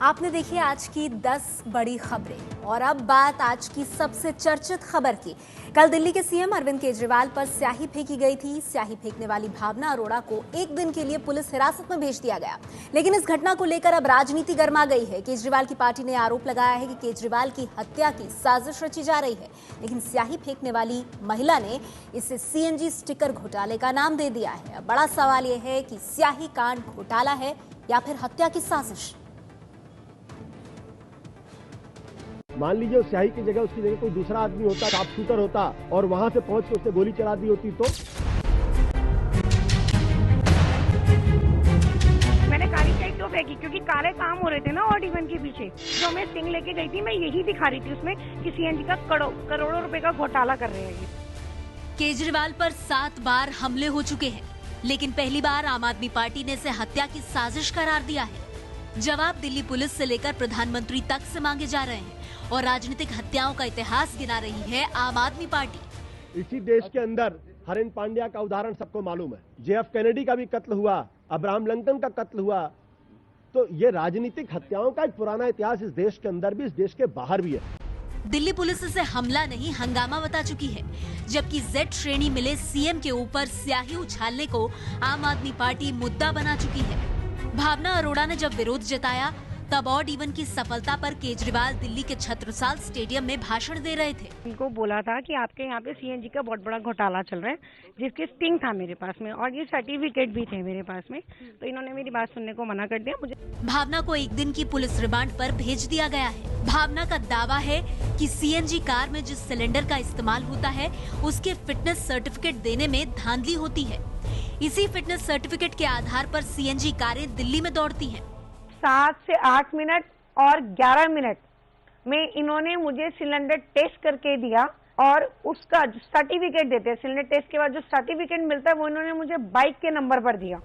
आपने देखी आज की 10 बड़ी खबरें और अब बात आज की सबसे चर्चित खबर की। कल दिल्ली के सीएम अरविंद केजरीवाल पर स्याही फेंकी गई थी। स्याही फेंकने वाली भावना अरोड़ा को एक दिन के लिए पुलिस हिरासत में भेज दिया गया, लेकिन इस घटना को लेकर अब राजनीति गर्मा गई है। केजरीवाल की पार्टी ने आरोप लगाया है कि केजरीवाल की हत्या की साजिश रची जा रही है, लेकिन स्याही फेंकने वाली महिला ने इसे सीएनजी स्टिकर घोटाले का नाम दे दिया है। अब बड़ा सवाल यह है कि स्याही कांड घोटाला है या फिर हत्या की साजिश। मान लीजिए उस स्याही की जगह उसकी जगह कोई दूसरा आदमी होता, शार्प शूटर होता और वहां से पहुंच के उसने गोली चला दी होती तो। मैंने काली चाय क्यों फेंकी? क्योंकि काले काम हो रहे थे ना ऑड इवन के पीछे। जो मैं स्टिंग लेके गई थी, मैं यही दिखा रही थी उसमें कि सीएनजी का करोड़ों रुपए का घोटाला कर रहे हैं। केजरीवाल पर 7 बार हमले हो चुके हैं, लेकिन पहली बार आम आदमी पार्टी ने इसे हत्या की साजिश करार दिया है। जवाब दिल्ली पुलिस से लेकर प्रधानमंत्री तक से मांगे जा रहे हैं और राजनीतिक हत्याओं का इतिहास गिना रही है आम आदमी पार्टी। इसी देश के अंदर हरेन पांड्या का उदाहरण सबको मालूम है, जेएफ कैनेडी का भी कत्ल हुआ, अब्राहम लिंकन का कत्ल हुआ। तो ये राजनीतिक हत्याओं का एक पुराना इतिहास इस देश के अंदर भी, इस देश के बाहर भी है। दिल्ली पुलिस इसे हमला नहीं हंगामा बता चुकी है, जबकि जेड श्रेणी मिले सीएम के ऊपर स्याही उछालने को आम आदमी पार्टी मुद्दा बना चुकी है। भावना अरोड़ा ने जब विरोध जताया तब ऑड इवन की सफलता पर केजरीवाल दिल्ली के छत्रसाल स्टेडियम में भाषण दे रहे थे। इनको बोला था कि आपके यहाँ पे सीएनजी का बहुत बड़ा घोटाला चल रहा है, जिसके स्टिंग था मेरे पास में और ये सर्टिफिकेट भी थे मेरे पास में, तो इन्होंने मेरी बात सुनने को मना कर दिया। मुझे भावना को एक दिन की पुलिस रिमांड पर भेज दिया गया है। भावना का दावा है कि सीएनजी कार में जिस सिलेंडर का इस्तेमाल होता है उसके फिटनेस सर्टिफिकेट देने में धांधली होती है। इसी फिटनेस सर्टिफिकेट के आधार पर सीएनजी कारें दिल्ली में दौड़ती हैं। 7 से 8 मिनट और 11 मिनट में इन्होंने मुझे सिलेंडर टेस्ट करके दिया और उसका जो सर्टिफिकेट देते हैं, सिलेंडर टेस्ट के बाद जो सर्टिफिकेट मिलता है वो इन्होंने मुझे बाइक के नंबर पर दिया।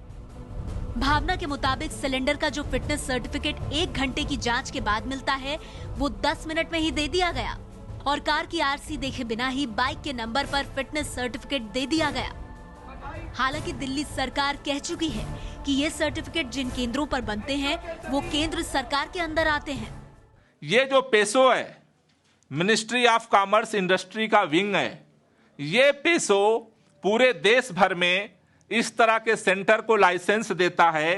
भावना के मुताबिक सिलेंडर का जो फिटनेस सर्टिफिकेट 1 घंटे की जांच के बाद मिलता है वो 10 मिनट में ही दे दिया गया और कार की आरसी देखे बिना ही बाइक के नंबर पर फिटनेस सर्टिफिकेट दे दिया गया। हालांकि दिल्ली सरकार कह चुकी है कि ये सर्टिफिकेट जिन केंद्रों पर बनते हैं वो केंद्र सरकार के अंदर आते हैं। ये जो पेसो है, मिनिस्ट्री ऑफ कॉमर्स इंडस्ट्री का विंग है, ये पेसो पूरे देश भर में इस तरह के सेंटर को लाइसेंस देता है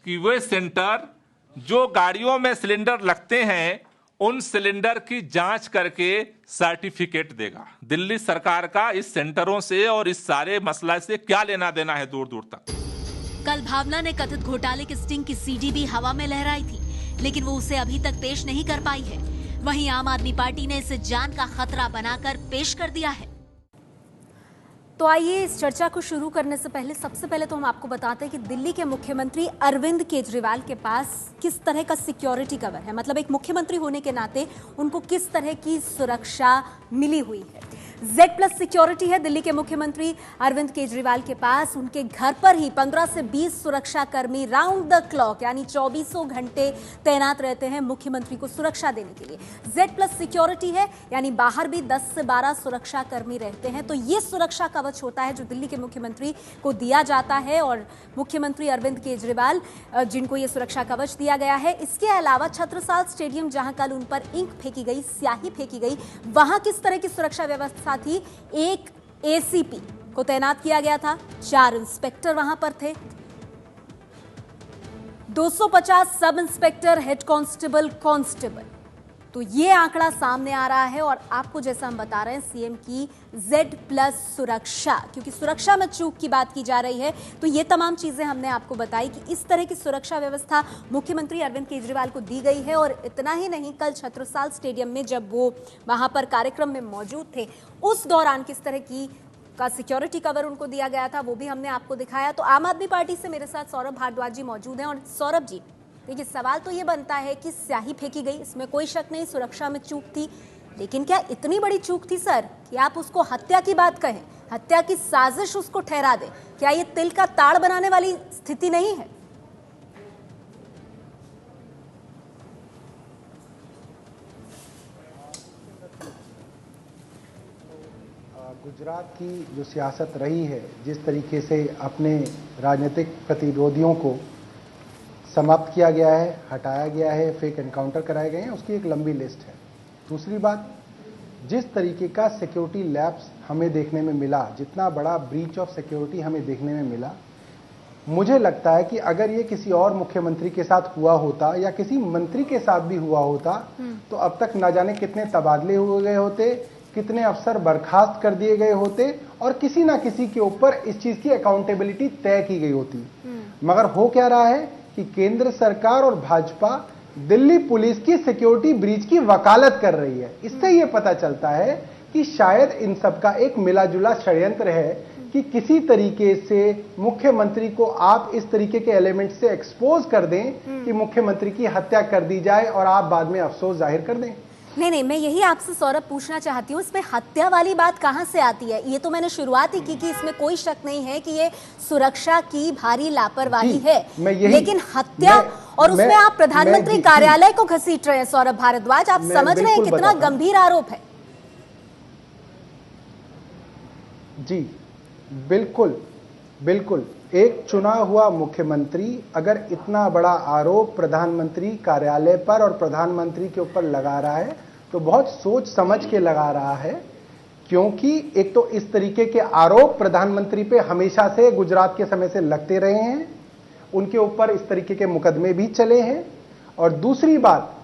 कि वे सेंटर जो गाड़ियों में सिलेंडर लगते हैं उन सिलेंडर की जांच करके सर्टिफिकेट देगा। दिल्ली सरकार का इस सेंटरों से और इस सारे मसला से क्या लेना देना है दूर दूर तक। कल भावना ने कथित घोटाले के स्टिंग की सीडी भी हवा में लहराई थी, लेकिन वो उसे अभी तक पेश नहीं कर पाई है। वहीं आम आदमी पार्टी ने इसे जान का खतरा बनाकर पेश कर दिया है। तो आइए इस चर्चा को शुरू करने से पहले सबसे पहले तो हम आपको बताते हैं कि दिल्ली के मुख्यमंत्री अरविंद केजरीवाल के पास किस तरह का सिक्योरिटी कवर है, मतलब एक मुख्यमंत्री होने के नाते उनको किस तरह की सुरक्षा मिली हुई है। Z+ सिक्योरिटी है दिल्ली के मुख्यमंत्री अरविंद केजरीवाल के पास। उनके घर पर ही 15 से 20 सुरक्षा कर्मी राउंड द क्लॉक यानी 24 घंटे तैनात रहते हैं मुख्यमंत्री को सुरक्षा देने के लिए। Z+ सिक्योरिटी है यानी बाहर भी 10 से 12 सुरक्षा कर्मी रहते हैं। तो ये सुरक्षा कवच होता है जो दिल्ली के मुख्यमंत्री को दिया जाता है और मुख्यमंत्री अरविंद केजरीवाल जिनको ये सुरक्षा कवच दिया गया है। इसके अलावा छत्रसाल स्टेडियम जहां कल उन पर इंक फेंकी गई, स्याही फेंकी गई, वहां किस तरह की सुरक्षा व्यवस्था थी। एक एसीपी को तैनात किया गया था, 4 इंस्पेक्टर वहां पर थे, 250 sub inspector, head constable, constable. तो ये आंकड़ा सामने आ रहा है और आपको जैसा हम बता रहे हैं सीएम की Z+ सुरक्षा, क्योंकि सुरक्षा में चूक की बात की जा रही है। तो ये तमाम चीजें हमने आपको बताई कि इस तरह की सुरक्षा व्यवस्था मुख्यमंत्री अरविंद केजरीवाल को दी गई है। और इतना ही नहीं, कल छत्रसाल स्टेडियम में जब वो वहां पर कार्यक्रम में मौजूद थे उस दौरान किस तरह की का सिक्योरिटी कवर उनको दिया गया था वो भी हमने आपको दिखाया। तो आम आदमी पार्टी से मेरे साथ सौरभ भारद्वाज जी मौजूद हैं। और सौरभ जी, देखिए सवाल तो ये बनता है कि स्याही फेंकी गई, इसमें कोई शक नहीं, सुरक्षा में चूक थी, लेकिन क्या इतनी बड़ी चूक थी सर कि आप उसको हत्या की बात कहें, हत्या की साजिश उसको ठहरा दें? क्या ये तिल का ताड़ बनाने वाली स्थिति नहीं है? गुजरात की जो सियासत रही है, जिस तरीके से अपने राजनीतिक प्रतिरोधियों को समाप्त किया गया है, हटाया गया है, फेक एनकाउंटर कराए गए हैं, उसकी एक लंबी लिस्ट है। दूसरी बात, जिस तरीके का सिक्योरिटी लैप्स हमें देखने में मिला, जितना बड़ा ब्रीच ऑफ सिक्योरिटी हमें देखने में मिला, मुझे लगता है कि अगर ये किसी और मुख्यमंत्री के साथ हुआ होता या किसी मंत्री के साथ भी हुआ होता तो अब तक ना जाने कितने तबादले हुए गए होते, कितने अफसर बर्खास्त कर दिए गए होते और किसी ना किसी के ऊपर इस चीज की अकाउंटेबिलिटी तय की गई होती। मगर हो क्या रहा है कि केंद्र सरकार और भाजपा दिल्ली पुलिस की सिक्योरिटी ब्रीच की वकालत कर रही है। इससे यह पता चलता है कि शायद इन सब का एक मिला जुला षड्यंत्र है कि किसी तरीके से मुख्यमंत्री को आप इस तरीके के एलिमेंट से एक्सपोज कर दें कि मुख्यमंत्री की हत्या कर दी जाए और आप बाद में अफसोस जाहिर कर दें। नहीं, मैं यही आपसे सौरभ पूछना चाहती हूँ, इसमें हत्या वाली बात कहाँ से आती है? ये तो मैंने शुरुआत ही की कि इसमें कोई शक नहीं है कि ये सुरक्षा की भारी लापरवाही है, लेकिन हत्या और उसमें आप प्रधानमंत्री कार्यालय को घसीट रहे हैं सौरभ भारद्वाज। आप समझ रहे हैं कितना गंभीर आरोप है? जी बिल्कुल बिल्कुल। एक चुना हुआ मुख्यमंत्री अगर इतना बड़ा आरोप प्रधानमंत्री कार्यालय पर और प्रधानमंत्री के ऊपर लगा रहा है तो बहुत सोच समझ के लगा रहा है, क्योंकि एक तो इस तरीके के आरोप प्रधानमंत्री पे हमेशा से गुजरात के समय से लगते रहे हैं, उनके ऊपर इस तरीके के मुकदमे भी चले हैं। और दूसरी बात,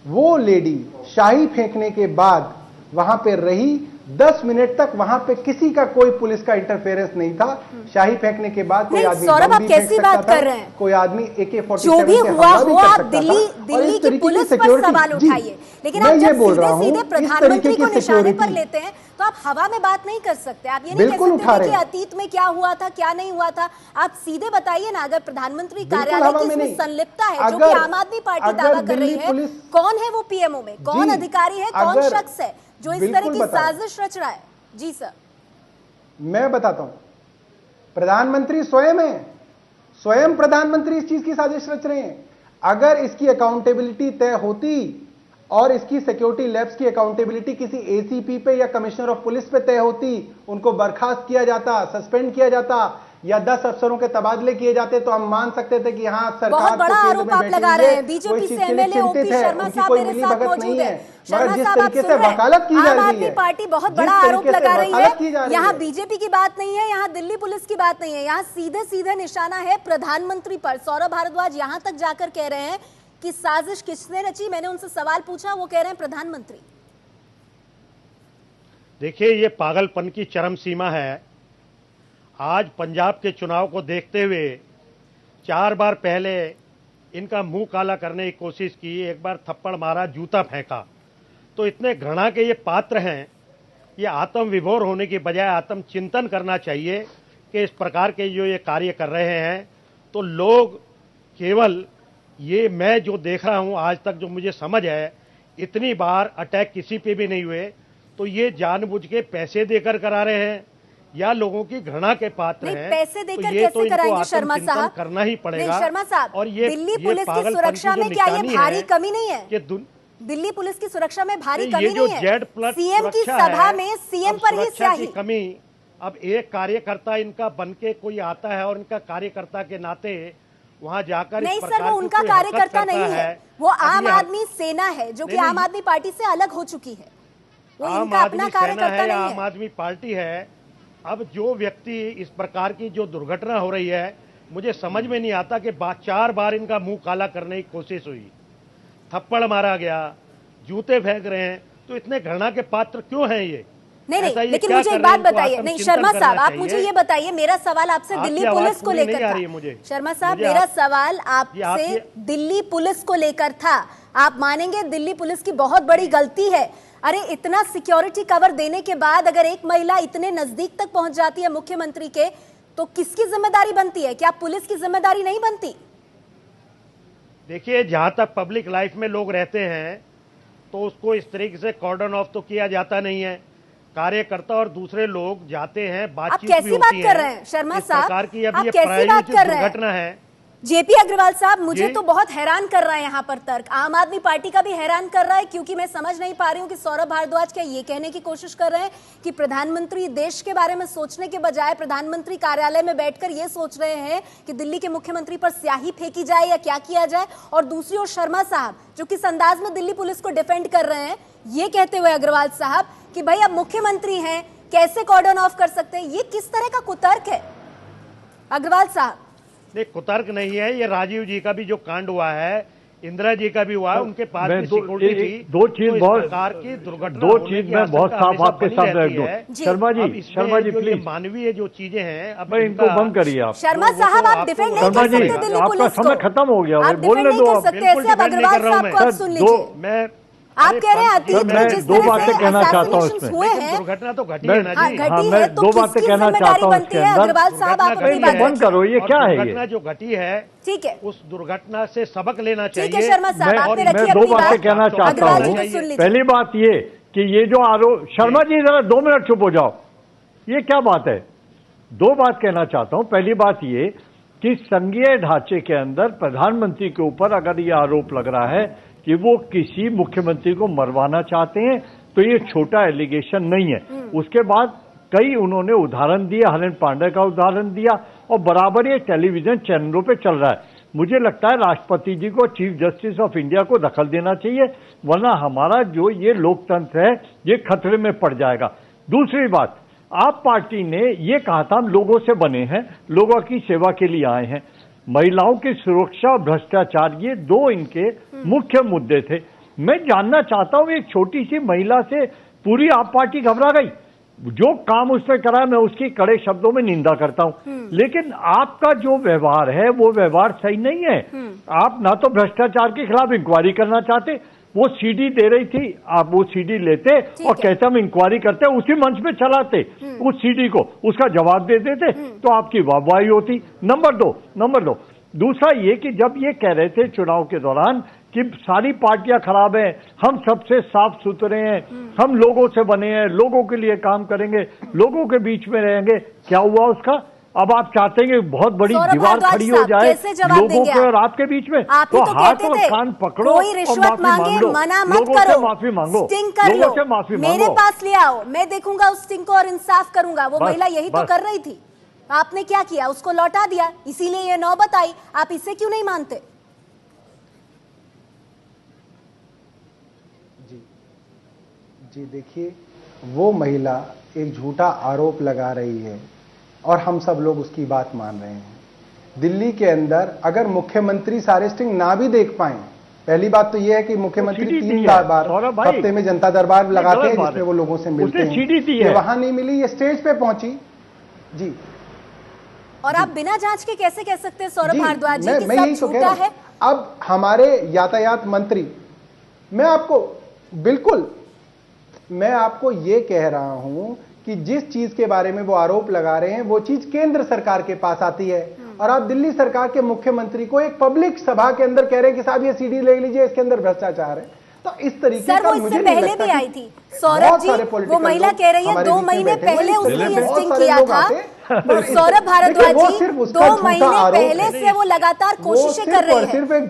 वो लेडी शाही फेंकने के बाद वहां पे रही 10 मिनट तक, वहां पे किसी का कोई पुलिस का इंटरफेरेंस नहीं था। शाही फेंकने के बाद कोई आदमी सौरभ, आप कैसी बात कर रहे हैं? कोई आदमी AK-47 जो भी हुआ हो, आप दिल्ली की पुलिस पर सवाल उठाइए, लेकिन आप जब सीधे प्रधानमंत्री को निशाने पर लेते हैं तो आप हवा में बात नहीं कर सकते। आप ये नहीं कह सकते कि अतीत में क्या हुआ था, क्या नहीं हुआ था। आप सीधे बताइए ना, अगर प्रधानमंत्री कार्यालय की इसमें संलिप्तता है, जो कि आम आदमी पार्टी दावा कर रही है, कौन है वो पीएमओ में, कौन अधिकारी है, कौन शख्स है जो इस तरह की साजिश रच रहा है? जी सर, मैं बताता हूं, प्रधानमंत्री स्वयं है, स्वयं प्रधानमंत्री इस चीज की साजिश रच रहे हैं। अगर इसकी अकाउंटेबिलिटी तय होती और इसकी सिक्योरिटी लैब्स की अकाउंटेबिलिटी किसी ACP पे या कमिश्नर ऑफ पुलिस पे तय होती, उनको बर्खास्त किया जाता, सस्पेंड किया जाता या 10 अफसरों के तबादले किए जाते तो हम मान सकते थे कि हाँ सरकार बहुत बड़ा आरोप आप लगा रहे हैं। बीजेपी से एमएलए OP शर्मा साहब मेरे साथ मौजूद है। शर्मा साहब, आप सुन रहे हैं, आम आदमी पार्टी बहुत बड़ा आरोप लगा रही है। यहाँ बीजेपी की बात नहीं है, यहाँ दिल्ली पुलिस की बात नहीं है, यहाँ सीधे सीधे निशाना है प्रधानमंत्री पर। सौरभ भारद्वाज यहाँ तक जाकर कह रहे हैं कि साजिश किसने रची? मैंने उनसे सवाल पूछा, वो कह रहे हैं प्रधानमंत्री। देखिए, ये पागलपन की चरम सीमा है। आज पंजाब के चुनाव को देखते हुए 4 बार पहले इनका मुंह काला करने की कोशिश की, एक बार थप्पड़ मारा, जूता फेंका। तो इतने घृणा के ये पात्र हैं, ये आत्म विभोर होने की बजाय आत्म चिंतन करना चाहिए कि इस प्रकार के जो ये कार्य कर रहे हैं तो लोग केवल ये, मैं जो देख रहा हूं आज तक, जो मुझे समझ है, इतनी बार अटैक किसी पे भी नहीं हुए, तो ये जानबूझ के पैसे देकर करा रहे हैं या लोगों की घृणा के पात्र हैं। पैसे देकर तो ये कैसे कराएंगे शर्मा साहब? करना ही पड़ेगा। शर्मा साहब, और ये दिल्ली पुलिस की सुरक्षा में क्या ये भारी कमी नहीं है? दिल्ली पुलिस की सुरक्षा में भारी कमी नहीं है? सीएम की सभा में सीएम पर ही स्याही कमी। अब एक कार्यकर्ता इनका बनके कोई आता है और इनका कार्यकर्ता के नाते वहां जाकर नहीं सर, वो उनका कार्यकर्ता नहीं है, वो आम आदमी सेना है जो कि आम आदमी पार्टी से अलग हो चुकी है। वो इनका अपना कार्यकर्ता नहीं है, आम आदमी पार्टी है। अब जो व्यक्ति इस प्रकार की जो दुर्घटना हो रही है, मुझे समझ में नहीं आता कि 4 बार इनका मुंह काला करने की कोशिश हुई, थप्पड़ मारा गया, जूते फेंक रहे हैं, तो इतने घृणा के पात्र क्यों हैं ये? नहीं, लेकिन मुझे एक बात बताइए। नहीं शर्मा साहब, आप मुझे ये बताइए, मेरा सवाल आपसे दिल्ली पुलिस को लेकर था। शर्मा साहब, मेरा सवाल आपसे दिल्ली पुलिस को लेकर था। आप मानेंगे दिल्ली पुलिस की बहुत बड़ी गलती है। अरे इतना सिक्योरिटी कवर देने के बाद अगर एक महिला इतने नजदीक तक पहुंच जाती है मुख्यमंत्री के, तो किसकी जिम्मेदारी बनती है? क्या पुलिस की जिम्मेदारी नहीं बनती? देखिए, जहां तक पब्लिक लाइफ में लोग रहते हैं तो उसको इस तरीके से कॉर्डन ऑफ तो किया जाता नहीं है। कार्यकर्ता और दूसरे लोग जाते हैं, बातचीत भी होती है। आप कैसी बात कर रहे हैं शर्मा साहब? प्रकार की अब ये प्रायोजित दुर्घटना है। जेपी अग्रवाल साहब, मुझे तो बहुत हैरान कर रहा है यहाँ पर तर्क। आम आदमी पार्टी का भी हैरान कर रहा है, क्योंकि मैं समझ नहीं पा रही हूँ कि सौरभ भारद्वाज क्या ये कहने की कोशिश कर रहे हैं कि प्रधानमंत्री देश के बारे में सोचने के बजाय प्रधानमंत्री कार्यालय में बैठकर ये सोच रहे हैं कि दिल्ली के मुख्यमंत्री पर स्याही फेंकी जाए या क्या किया जाए। और दूसरी ओर शर्मा साहब, जो किस अंदाज में दिल्ली पुलिस को डिफेंड कर रहे हैं, ये कहते हुए अग्रवाल साहब कि भाई अब मुख्यमंत्री हैं, कैसे कॉर्डन ऑफ कर सकते हैं। ये किस तरह का कुतर्क है अग्रवाल साहब? नहीं, कुतर्क नहीं है, ये राजीव जी का भी जो कांड हुआ है, इंदिरा जी का भी हुआ है, उनके पास भी सिक्योरिटी थी। दो चीज बहुत की दुर्घटना, दो चीज मैं बहुत साफ आपके सामने रख दूं। शर्मा जी प्लीज, मानवीय जो चीजें हैं, अब इनको बंद करिए आप। शर्मा साहब, आप डिफेंड नहीं कर सकते दिल्ली पुलिस को। आपका समय खत्म हो गया, आप बोलने दो। आप अग्रवाल साहब को आप सुन लीजिए। मैं आप कह रहे हैं अतीत में जिस दो बातें कहना चाहता हूँ इसमें। हुए हैं, दुर्घटना तो घटी है ना जी। घटी है, तो दो बातें कहना चाहता हूँ इसके अंदर। अग्रवाल साहब, आप अपनी बात बंद करो, ये क्या है? दुर्घटना जो घटी है, ठीक है, उस दुर्घटना से सबक लेना चाहिए। ठीक है शर्मा साहब, आपने रखी मैं अपनी दो बातें कहना चाहता अग्रवाल जी हूँ। को सुन लीजिए। पहली बात ये कि ये जो आरोप, शर्मा जी जरा 2 मिनट चुप हो जाओ, ये क्या बात है? 2 बात कहना चाहता हूँ। पहली बात ये कि संघीय ढांचे के अंदर प्रधानमंत्री के ऊपर अगर ये आरोप लग रहा है कि वो किसी मुख्यमंत्री को मरवाना चाहते हैं, तो ये छोटा एलिगेशन नहीं है। उसके बाद कई उन्होंने उदाहरण दिया, हरेन पांडे का उदाहरण दिया, और बराबर ये टेलीविजन चैनलों पे चल रहा है। मुझे लगता है राष्ट्रपति जी को, चीफ जस्टिस ऑफ इंडिया को दखल देना चाहिए, वरना हमारा जो ये लोकतंत्र है ये खतरे में पड़ जाएगा। दूसरी बात, आप पार्टी ने ये कहा था हम लोगों से बने हैं, लोगों की सेवा के लिए आए हैं। महिलाओं की सुरक्षा और भ्रष्टाचार, ये 2 इनके मुख्य मुद्दे थे। मैं जानना चाहता हूं, एक छोटी सी महिला से पूरी आप पार्टी घबरा गई। जो काम उसने करा, मैं उसकी कड़े शब्दों में निंदा करता हूं, लेकिन आपका जो व्यवहार है वो व्यवहार सही नहीं है। आप ना तो भ्रष्टाचार के खिलाफ इंक्वायरी करना चाहते, वो सीडी दे रही थी, आप वो सीडी लेते और कहते हम इंक्वायरी करते, उसी मंच पे चलाते उस सीडी को, उसका जवाब दे देते, तो आपकी वाहवाही होती। नंबर दो, दूसरा ये कि जब ये कह रहे थे चुनाव के दौरान कि सारी पार्टियां खराब हैं, हम सबसे साफ सुथरे हैं, हम लोगों से बने हैं, लोगों के लिए काम करेंगे, लोगों के बीच में रहेंगे, क्या हुआ उसका? अब आप चाहते हैं कि बहुत बड़ी दीवार खड़ी हो जाए लोगों के और आपके बीच में, तो हाथ और कान पकड़ो और माफी मांगो, लोगों से माफी मांगो, लोगों से माफी मांगो, मेरे पास ले आओ, मैं देखूंगा उस स्टिंग को और इंसाफ करूंगा। वो महिला यही तो कर रही थी, आपने क्या किया? उसको लौटा दिया, इसीलिए ये नौबत आई। आप इसे क्यों नहीं मानते? जी देखिए, वो महिला एक झूठा आरोप लगा रही है और हम सब लोग उसकी बात मान रहे हैं। दिल्ली के अंदर अगर मुख्यमंत्री सारे स्टिंग ना भी देख पाए, पहली बात तो यह है कि मुख्यमंत्री 3 बार हफ्ते में जनता दरबार लगाते हैं जिसमें वो लोगों से मिलते हैं, वहां नहीं मिली, ये स्टेज पे पहुंची जी। और आप बिना जांच के कैसे कह सकते हैं सौरभ भारद्वाज जी कि सब झूठा है? अब हमारे यातायात मंत्री, मैं आपको ये कह रहा हूं कि जिस चीज के बारे में वो आरोप लगा रहे हैं वो चीज केंद्र सरकार के पास आती है, और आप दिल्ली सरकार के मुख्यमंत्री को एक पब्लिक सभा के अंदर कह रहे हैं कि साहब ये सीडी ले लीजिए, इसके अंदर भ्रष्टाचार है। तो इस तरीके का मुझे पहले भी आई थी सौरभ जी, वो महिला कह रही है 2 महीने पहले उसने ये स्टिंग किया था। सौरभ भारद्वाज जी 2 महीने पहले से वो लगातार कोशिशें कर रहे हैं,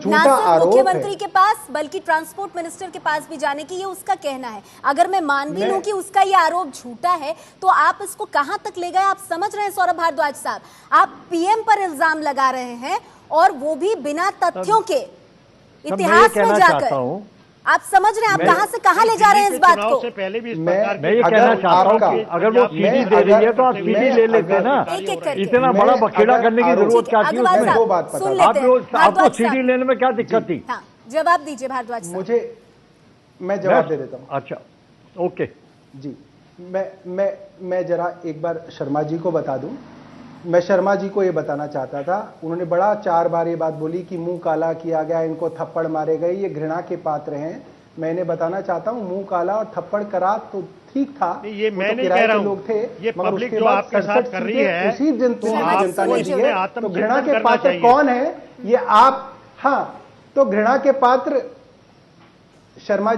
ना सिर्फ मुख्यमंत्री के पास बल्कि ट्रांसपोर्ट मिनिस्टर के पास भी जाने की, ये उसका कहना है। अगर मैं मान भी लूं कि उसका ये आरोप झूठा है, तो आप इसको कहां तक ले गए? आप समझ रहे हैं सौरभ भारद्वाज साहब, आप पीएम पर इल्जाम लगा रहे हैं और वो भी बिना तथ्यों के, इतिहास में जाकर। आप समझ रहे हैं आप कहां से कहां ले जा रहे हैं इस बात को? पहले भी मैं ये कहना चाहता हूं कि अगर वो सीडी दे रही है तो आप सीडी ले लेते ना, इतना बड़ा बखेड़ा करने की जरूरत क्या थी उसमें? दो बात आपको सीडी लेने में क्या दिक्कत थी? जवाब दीजिए भारद्वाज साहब। मैं जवाब दे देता हूं। अच्छा, ओके जी। मैं जरा एक बार शर्मा जी को बता दूं। मैं शर्मा जी को ये बताना चाहता था, उन्होंने बड़ा 4 बार ये बात बोली कि मुंह काला किया गया, इनको थप्पड़ मारे गए, ये घृणा के पात्र हैं। मैं इन्हें बताना चाहता हूं, मुंह काला और थप्पड़ करा तो ठीक था, ये मैं नहीं कह रहा हूं, लोग थे, ये पब्लिक जो आपके साथ कर रही है उसी जनता ने दी है। तो घृणा के पात्र कौन है ये आप, हाँ, तो घृणा के पात्र शर्मा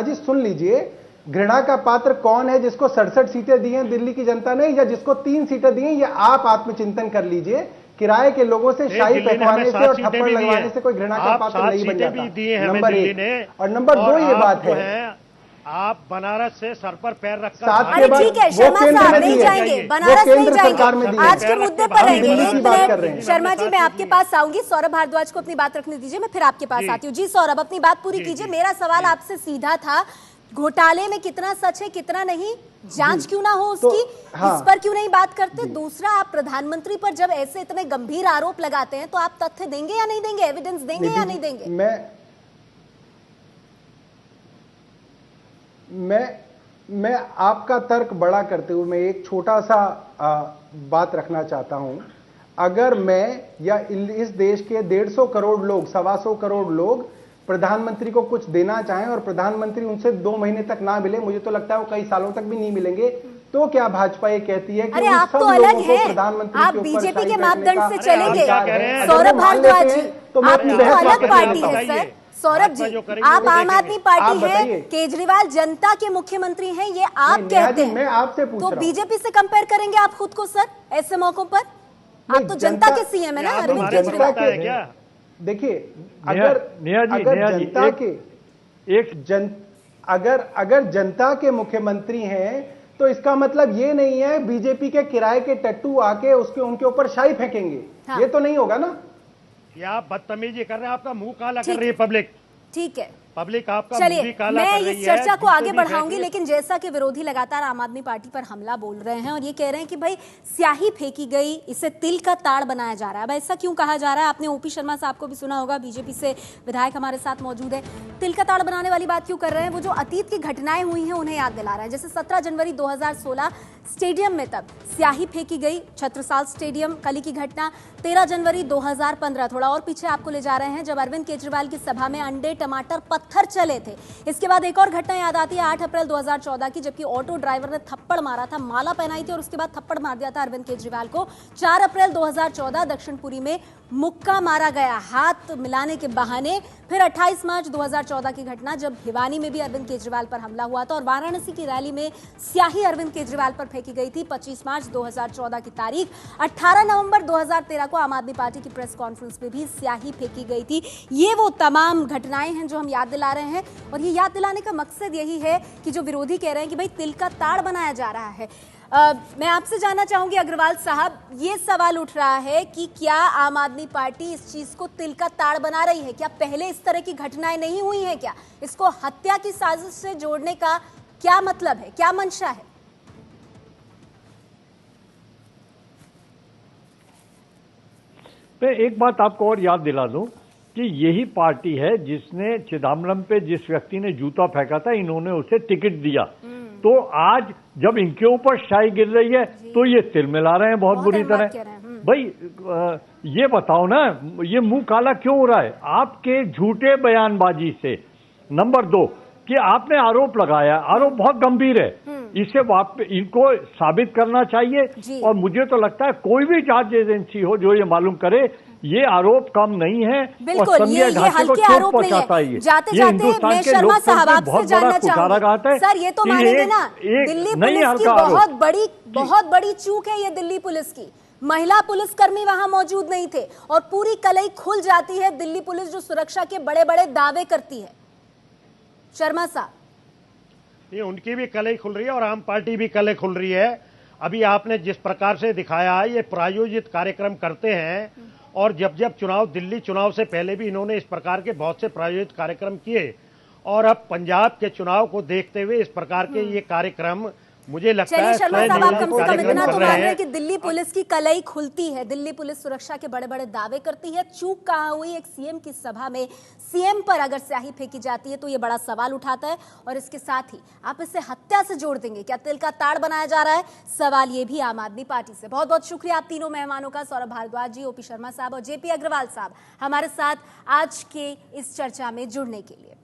जी सुन लीजिए, घृणा का पात्र कौन है? जिसको 67 सीटें दी हैं दिल्ली की जनता ने, या जिसको 3 सीटें दी हैं? ये आप आत्मचिंतन कर लीजिए किराए के लोगों से शाही दिल्ली ने फेंकवाने हमें से और 7 थप्पड़ सीटें भी दी लगवाने हैं। से कोई घृणा का आप पात्र 7 नहीं बन सीटें भी दी हैं जाता। हमें नंबर दिल्ली 1 ने। और नंबर 2 ये आप बात जो है, आप बनारस से सर पर पैर रखकर सात भाग के अरे बाद ठीक है, वो शर्मा केंद्र साहब में नहीं दिए। जाएंगे, वो बनारस नहीं केंद्र सरकार में जाएंगे, दिए। आज के मुद्दे पर हम रहेंगे। दिल्ली एक की बात कर मिनट रहे हैं। शर्मा जी, मैं आपके पास आऊंगी, सौरभ भारद्वाज को अपनी बात रखने दीजिए, मैं फिर आपके पास जी। आती हूँ। जी सौरभ, अपनी बात पूरी जी, कीजिए। जी, मेरा सवाल जी। आपसे सीधा था, घोटाले में कितना सच है कितना नहीं, जांच क्यों ना हो तो, उसकी, हाँ। इस पर क्यों नहीं बात करते? दूसरा, आप प्रधानमंत्री पर जब ऐसे इतने गंभीर आरोप लगाते हैं तो आप तथ्य देंगे या नहीं देंगे, एविडेंस देंगे या नहीं देंगे? मैं आपका तर्क बड़ा करते हुए मैं एक छोटा सा बात रखना चाहता हूं। अगर मैं या इस देश के 150 करोड़ लोग, 125 करोड़ लोग प्रधानमंत्री को कुछ देना चाहें और प्रधानमंत्री उनसे 2 महीने तक ना मिले, मुझे तो लगता है वो कई सालों तक भी नहीं मिलेंगे, तो क्या भाजपा ये कहती है कि अरे उन आप सब तो लोगों अलग को हैं, प्रधानमंत्री आप के ऊपर बीजेपी शाही के फेंकने मापदंड का से चलेंगे। अधिकार है? अगर सौरभ वो मान लेते भारद्वाज जी, हैं, तो मैं आप अपनी तो बहस अलग वापस पार्टी लेता हूं। है सर। सौरभ जी, जो करेंगे आप वो आम देखेंगे। आदमी आप पार्टी है, बताइए। केजरीवाल जनता के मुख्यमंत्री हैं, ये आप नहीं, नेहा कहते जी, मैं आपसे पूछ तो रहा हूं। बीजेपी से कंपेयर करेंगे आप खुद को सर ऐसे मौकों पर? आप तो जनता के सीएम है ना आप अरविंद हमारे केजरीवाल। जनता है क्या? देखिए, नेहा अगर जी, जनता के अगर जनता के मुख्यमंत्री हैं तो इसका मतलब ये नहीं है बीजेपी के किराए के टट्टू आके उनके ऊपर शाही फेंकेंगे। हाँ। ये तो नहीं होगा ना। ये आप बदतमीजी कर रहे हैं, आपका मुंह काला ठीक कर रही है पब्लिक। ठीक है, पब्लिक आपका मुंह भी चलिए काला मैं कर रही इस है। चर्चा को जिससे आगे भी बढ़ाऊंगी, फेंके- लेकिन जैसा कि विरोधी लगातार आम आदमी पार्टी पर हमला बोल रहे हैं और ये कह रहे हैं कि भाई स्याही फेंकी गई, इसे तिल का ताड़ बनाया जा रहा है। अब ऐसा क्यों कहा जा रहा है? आपने ओपी शर्मा साहब को भी सुना होगा, बीजेपी से विधायक हमारे साथ मौजूद है। तिल का ताड़ बनाने वाली बात क्यों कर रहे हैं? वो जो अतीत की घटनाएं हुई हैं उन्हें याद दिला रहे हैं। जैसे 17 जनवरी 2016 स्टेडियम में तब स्याही फेंकी गई, छत्रसाल स्टेडियम कली की घटना। 13 जनवरी 2015, थोड़ा और पीछे आपको ले जा रहे हैं, जब अरविंद केजरीवाल की सभा में अंडे, टमाटर, पत्थर चले थे। इसके बाद एक और घटना याद आती है 8 अप्रैल 2014 की, जबकि ऑटो ड्राइवर ने थप्पड़ मारा था, माला पहनाई थी और उसके बाद थप्पड़ मार दिया था अरविंद केजरीवाल को। 4 अप्रैल 2014 दक्षिणपुरी में मुक्का मारा गया हाथ मिलाने के बहाने। फिर 28 मार्च 2014 की घटना, जब भिवानी में भी अरविंद केजरीवाल पर हमला हुआ था और वाराणसी की रैली में स्याही अरविंद केजरीवाल पर फेंकी गई थी। 25 मार्च 2014 की तारीख। 18 नवंबर 2013 को आम आदमी पार्टी की प्रेस कॉन्फ्रेंस में भी स्याही फेंकी गई थी। ये वो तमाम घटनाएं हैं जो हम याद दिला रहे हैं और ये याद दिलाने का मकसद यही है कि जो विरोधी कह रहे हैं कि भाई तिल का ताड़ बनाया जा रहा है। मैं आपसे जानना चाहूंगी अग्रवाल साहब, ये सवाल उठ रहा है कि क्या आम आदमी पार्टी इस चीज को तिल का ताड़ बना रही है? क्या पहले इस तरह की घटनाएं नहीं हुई हैं? क्या इसको हत्या की साजिश से जोड़ने का क्या मतलब है, क्या मंशा है? मैं एक बात आपको और याद दिला दूं कि यही पार्टी है जिसने चिदम्बरम पे जिस व्यक्ति ने जूता फेंका था, इन्होंने उसे टिकट दिया। तो आज जब इनके ऊपर शाही गिर रही है तो ये तिल मिला रहे हैं बहुत बुरी तरह। भाई ये बताओ ना, ये मुंह काला क्यों हो रहा है आपके झूठे बयानबाजी से? नंबर 2 कि आपने आरोप लगाया, आरोप बहुत गंभीर है, इसे इनको साबित करना चाहिए। और मुझे तो लगता है कोई भी जांच एजेंसी हो जो ये मालूम करे ये आरोप कम नहीं है बिल्कुल, और ये हल्के आरोप नहीं है। जाते जाते मैं शर्मा साहब आपसे जानना चाहूंगी, सर ये तो मानेंगे ना, दिल्ली पुलिस की बहुत बड़ी चूक है ये दिल्ली पुलिस की। महिला पुलिसकर्मी वहां मौजूद नहीं थे और पूरी कलई खुल जाती है दिल्ली पुलिस जो सुरक्षा के बड़े बड़े दावे करती है। शर्मा साहब, ये उनकी भी कलई खुल रही है और आम पार्टी भी कलई खुल रही है। अभी आपने जिस प्रकार से दिखाया है, ये प्रायोजित कार्यक्रम करते हैं और जब दिल्ली चुनाव से पहले भी इन्होंने इस प्रकार के बहुत से प्रायोजित कार्यक्रम किए और अब पंजाब के चुनाव को देखते हुए इस प्रकार के ये कार्यक्रम, मुझे लगता है शर्मा साहब, आप कम से कम इतना तो मान रहे हैं कि हैं। दिल्ली पुलिस की कलई खुलती है, दिल्ली पुलिस सुरक्षा के बड़े बड़े दावे करती है। चूक कहाँ हुई? एक सीएम की सभा में सीएम पर अगर स्याही फेंकी जाती है तो ये बड़ा सवाल उठाता है और इसके साथ ही आप इसे हत्या से जोड़ देंगे, क्या तिल का ताड़ बनाया जा रहा है? सवाल ये भी आम आदमी पार्टी से। बहुत बहुत शुक्रिया आप तीनों मेहमानों का, सौरभ भारद्वाज जी, ओपी शर्मा साहब और जेपी अग्रवाल साहब, हमारे साथ आज के इस चर्चा में जुड़ने के लिए।